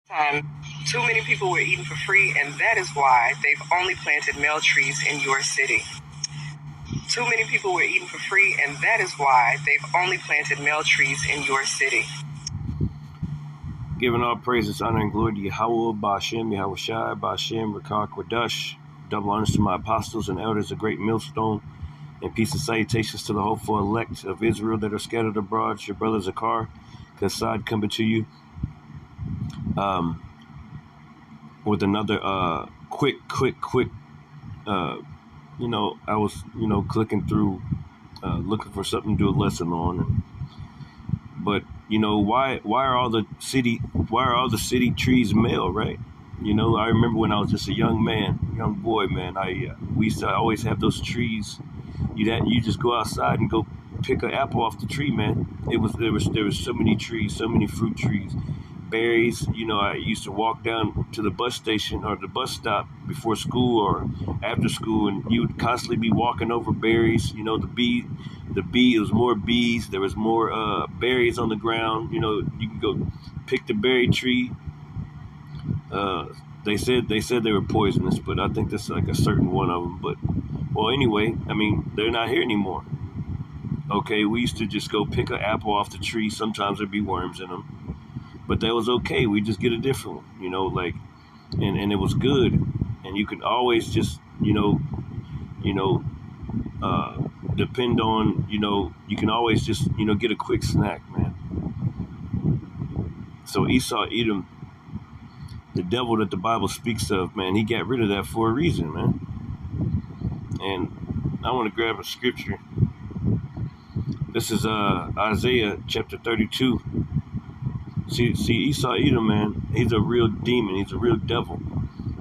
Time, too many people were eating for free, and that is why they've only planted male trees in your city. Too many people were eating for free, and that is why they've only planted male trees in your city. Giving all praises, honor, and glory to Yahweh, Ba'ashem, Yahweh Shai, Ba'ashem, Rakah, Quadash. Double honors to my apostles and elders, a great millstone, and peace and salutations to the hopeful elect of Israel that are scattered abroad. Your brother Zakar, Kassad coming to you with another quick. I was, clicking through, looking for something to do a lesson on. But why are all the city trees male, right? I remember when I was just a young boy, man. We used to always have those trees. You just go outside and go pick an apple off the tree, man. There was so many trees, so many fruit trees, berries. I used to walk down to the bus station or the bus stop before school or after school, and you would constantly be walking over berries. It was more bees. There was more berries on the ground. You can go pick the berry tree. They said they were poisonous, but I think that's like a certain one of them. But well, anyway, they're not here anymore. Okay, we used to just go pick an apple off the tree. Sometimes there'd be worms in them, but that was okay. We just get a different one, and it was good. And you could always just depend on you can always just get a quick snack, man. So Esau, Edom, the devil that the Bible speaks of, man, he got rid of that for a reason, man. And I want to grab a scripture. This is Isaiah chapter 32. See, Esau, Edom, man, he's a real demon. He's a real devil.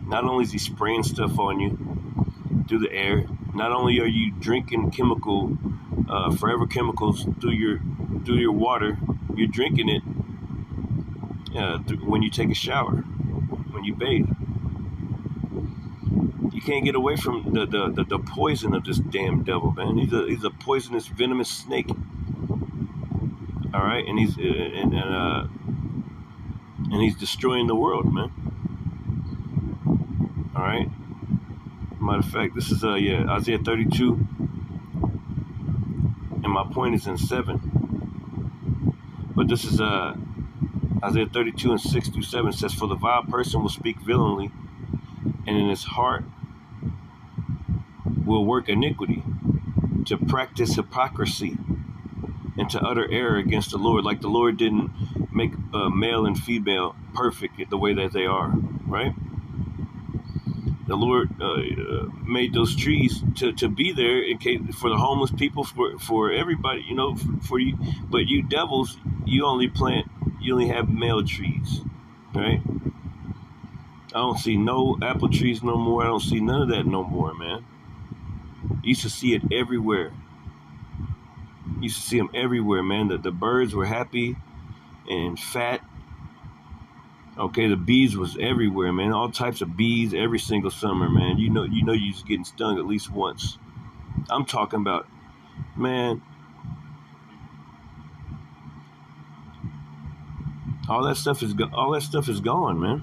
Not only is he spraying stuff on you through the air, not only are you drinking forever chemicals through your water, you're drinking it when you take a shower, when you bathe. You can't get away from the poison of this damn devil, man. He's a poisonous, venomous snake. All right, and he's destroying the world, man. All right. Matter of fact, this is Isaiah 32, and my point is in 7. But this is Isaiah 32 and 6 through 7 says, "For the vile person will speak villainy, and in his heart will work iniquity, to practice hypocrisy, and to utter error against the Lord." Like the Lord didn't make male and female perfect the way that they are, right? The Lord made those trees to be there in case for the homeless people, for everybody, for you. But you devils, you only have male trees, right? I don't see no apple trees no more. I don't see none of that no more, man. You used to see it everywhere. You used to see them everywhere, man. The birds were happy and fat. Okay, the bees was everywhere, man. All types of bees every single summer, man. You was getting stung at least once. I'm talking about, man, all that stuff is gone, man.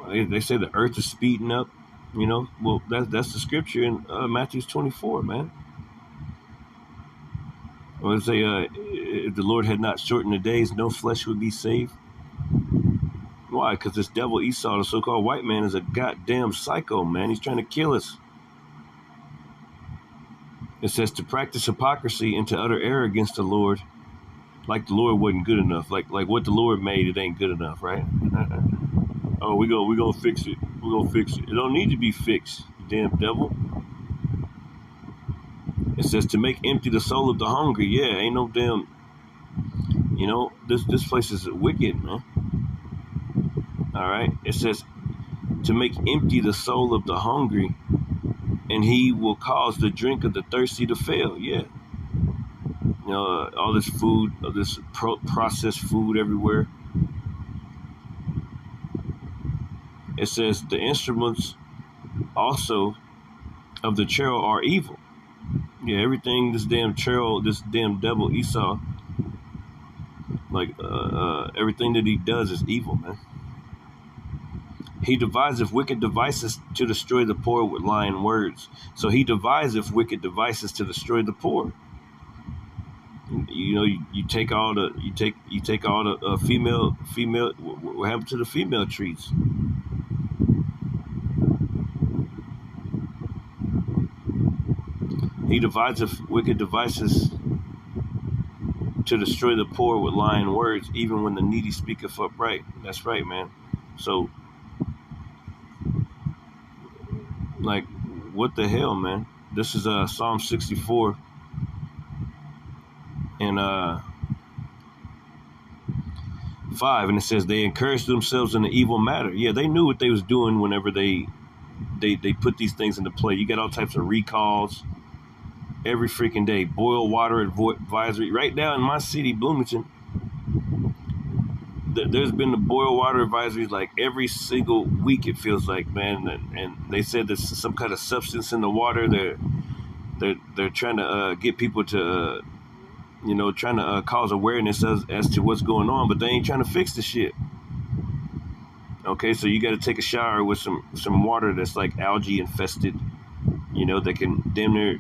They say the earth is speeding up, Well, that's the scripture in Matthew 24, man. Well, they say if the Lord had not shortened the days, no flesh would be saved. Why? Because this devil Esau, the so-called white man, is a goddamn psycho, man. He's trying to kill us. It says to practice hypocrisy and to utter error against the Lord, like the Lord wasn't good enough. Like what the Lord made, it ain't good enough, right? Oh, we gonna fix it. We're gonna fix it. It don't need to be fixed, you damn devil. It says to make empty the soul of the hungry. Yeah, ain't no damn. This place is wicked, man. All right. It says to make empty the soul of the hungry, and he will cause the drink of the thirsty to fail. Yeah. All this food, this processed food everywhere. It says the instruments also of the chariot are evil. Yeah, everything this damn devil Esau Like everything that he does is evil, man. He deviseth wicked devices to destroy the poor with lying words. So he deviseth wicked devices to destroy the poor. You know, you take all the female. What happened to the female trees? He deviseth wicked devices to destroy the poor with lying words, even when the needy speaketh upright. That's right, man. So, like, what the hell, man? This is Psalm 64 and 5, and it says they encouraged themselves in the evil matter. Yeah, they knew what they was doing whenever they put these things into play. You got all types of recalls every freaking day. Boil water advisory. Right now in my city, Bloomington, there's been the boil water advisories like every single week, it feels like, man. And they said there's some kind of substance in the water. They're trying to get people to trying to cause awareness as to what's going on, but they ain't trying to fix the shit. Okay, so you got to take a shower with some water that's like algae infested, that can damn near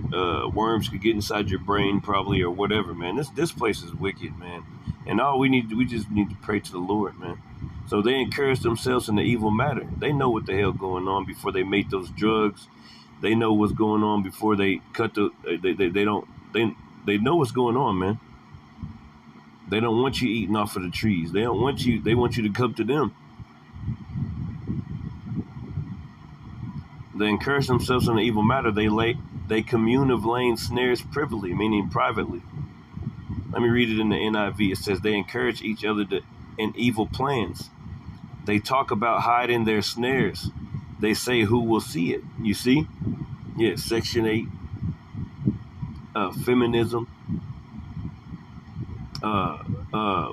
worms could get inside your brain probably, or whatever, man. This place is wicked, man. And we just need to pray to the Lord, man. So they encourage themselves in the evil matter. They know what the hell going on before they make those drugs. They know what's going on before they cut they know what's going on, man. They don't want you eating off of the trees. They want you to come to them. They encourage themselves in the evil matter. They commune of laying snares privily, meaning privately. Let me read it in the NIV. It says they encourage each other in evil plans. They talk about hiding their snares. They say, who will see it? You see? Yeah, Section 8. Feminism.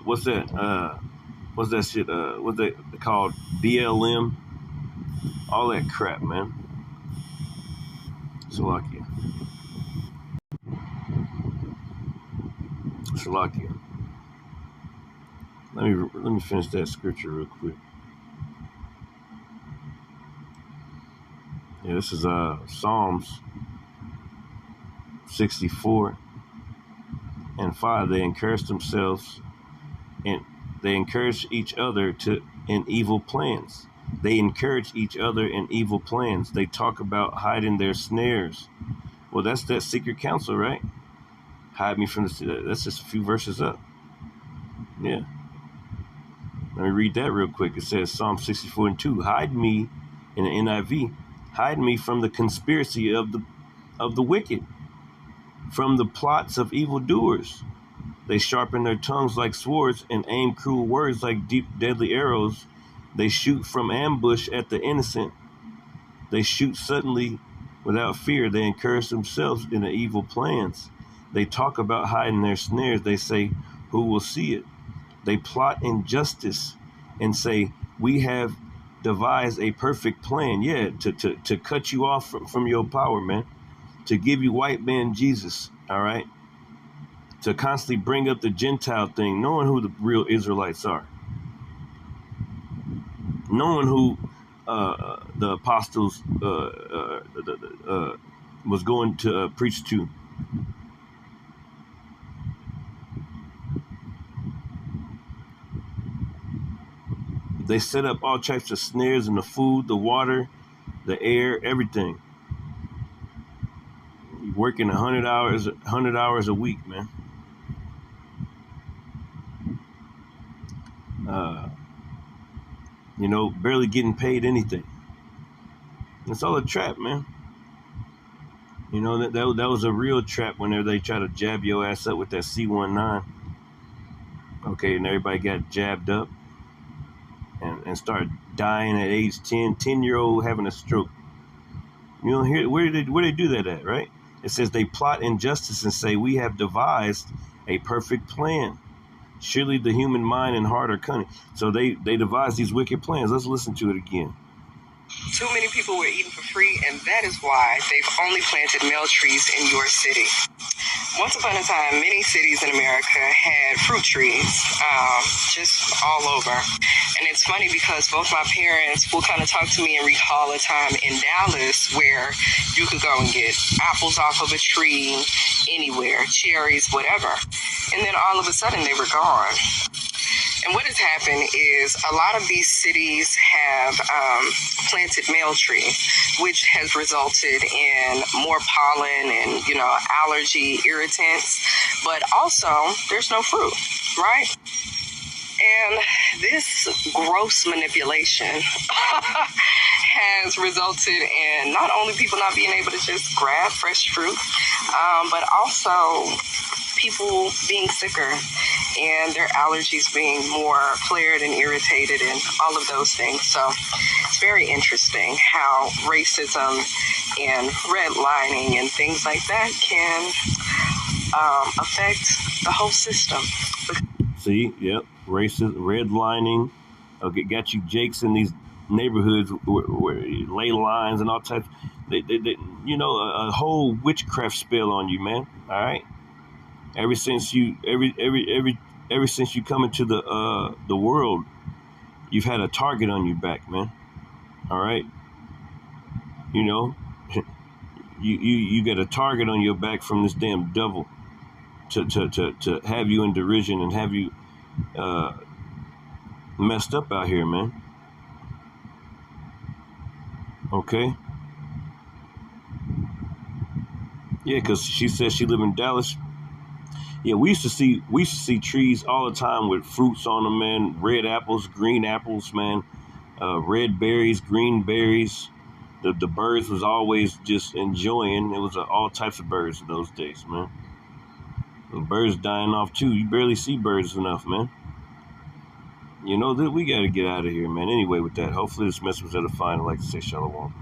What's that? What's that shit? What's that called? BLM. All that crap, man. Salakia. Let me finish that scripture real quick. Yeah, this is Psalms 64 and 5. They encourage themselves and they encourage each other in evil plans. They encourage each other in evil plans. They talk about hiding their snares. Well, that's that secret counsel, right? Hide me from the. That's just a few verses up. Yeah. Let me read that real quick. It says Psalm 64 and 2. Hide me, in the NIV, hide me from the conspiracy of the wicked, from the plots of evildoers. They sharpen their tongues like swords and aim cruel words like deep, deadly arrows. They shoot from ambush at the innocent. They shoot suddenly without fear. They encourage themselves in the evil plans. They talk about hiding their snares. They say, who will see it? They plot injustice and say, we have devised a perfect plan. Yeah, to cut you off from your power, man. To give you white man Jesus, all right? To constantly bring up the Gentile thing, knowing who the real Israelites are. Knowing who the apostles was going to preach to. They set up all types of snares in the food, the water, the air, everything. You're working 100 hours a week, man. Barely getting paid anything. It's all a trap, man. That was a real trap whenever they try to jab your ass up with that C19. Okay, and everybody got jabbed up and started dying at age 10. 10-year-old having a stroke. You don't hear where they do that at, right? It says they plot injustice and say, we have devised a perfect plan. Surely the human mind and heart are cunning. So they devise these wicked plans. Let's listen to it again. Too many people were eating for free, and that is why they've only planted male trees in your city. Once upon a time, many cities in America had fruit trees, just all over. And it's funny because both my parents will kind of talk to me and recall a time in Dallas where you could go and get apples off of a tree anywhere, cherries, whatever. And then all of a sudden they were gone. And what has happened is a lot of these cities have planted male tree, which has resulted in more pollen and, allergy irritants. But also, there's no fruit, right? And this gross manipulation has resulted in not only people not being able to just grab fresh fruit, but also people being sicker and their allergies being more flared and irritated and all of those things. So it's very interesting how racism and redlining and things like that can affect the whole system. See, yep, racist, redlining, got you jakes in these neighborhoods where lay lines and all types. They a whole witchcraft spell on you, man. All right. Ever since you come into the world, you've had a target on your back, man. All right. You get a target on your back from this damn devil to have you in derision and have you messed up out here, man. Okay. Yeah, because she says she live in Dallas. Yeah, we used to see trees all the time with fruits on them, man. Red apples, green apples, man. Red berries, green berries. The birds was always just enjoying. It was all types of birds in those days, man. And birds dying off too. You barely see birds enough, man. We got to get out of here, man. Anyway, with that, hopefully this message was edifying. I'd like to say shalom.